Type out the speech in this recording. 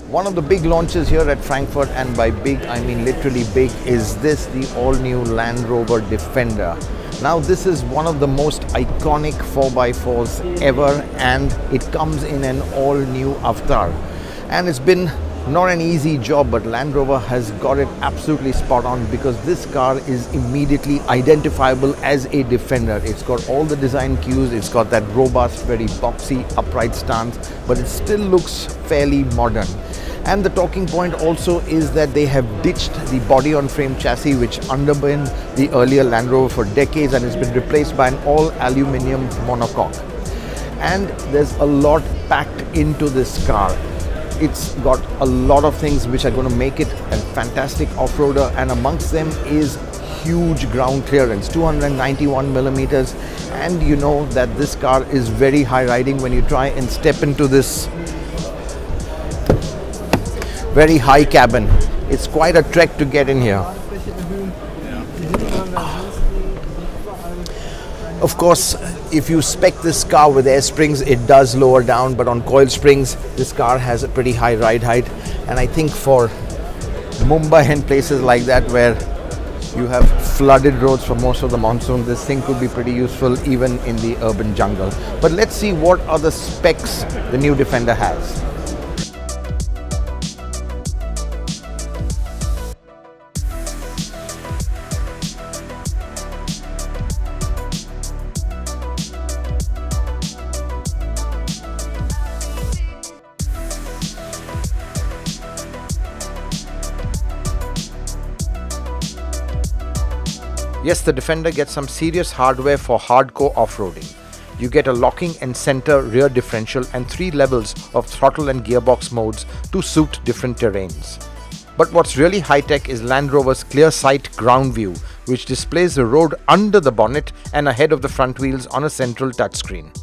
One of the big launches here at Frankfurt, and by big I mean literally big, is this, the all-new Land Rover Defender. Now this is one of the most iconic 4x4s ever, and it comes in an all-new avatar. And it's been not an easy job, but Land Rover has got it absolutely spot on, because this car is immediately identifiable as a Defender. It's got all the design cues, it's got that robust, very boxy, upright stance, but it still looks fairly modern. And the talking point also is that they have ditched the body-on-frame chassis which underpinned the earlier Land Rover for decades, and it's been replaced by an all-aluminium monocoque. And there's a lot packed into this car. It's got a lot of things which are going to make it a fantastic off-roader, and amongst them is huge ground clearance, 291 millimeters. And you know that this car is very high riding when you try and step into this very high cabin. It's quite a trek to get in here. Of course, if you spec this car with air springs, it does lower down, but on coil springs, this car has a pretty high ride height. And I think for Mumbai and places like that where you have flooded roads for most of the monsoon, this thing could be pretty useful even in the urban jungle. But let's see what other specs the new Defender has. Yes, the Defender gets some serious hardware for hardcore off-roading. You get a locking and center rear differential and 3 levels of throttle and gearbox modes to suit different terrains. But what's really high-tech is Land Rover's Clear Sight ground view, which displays the road under the bonnet and ahead of the front wheels on a central touchscreen.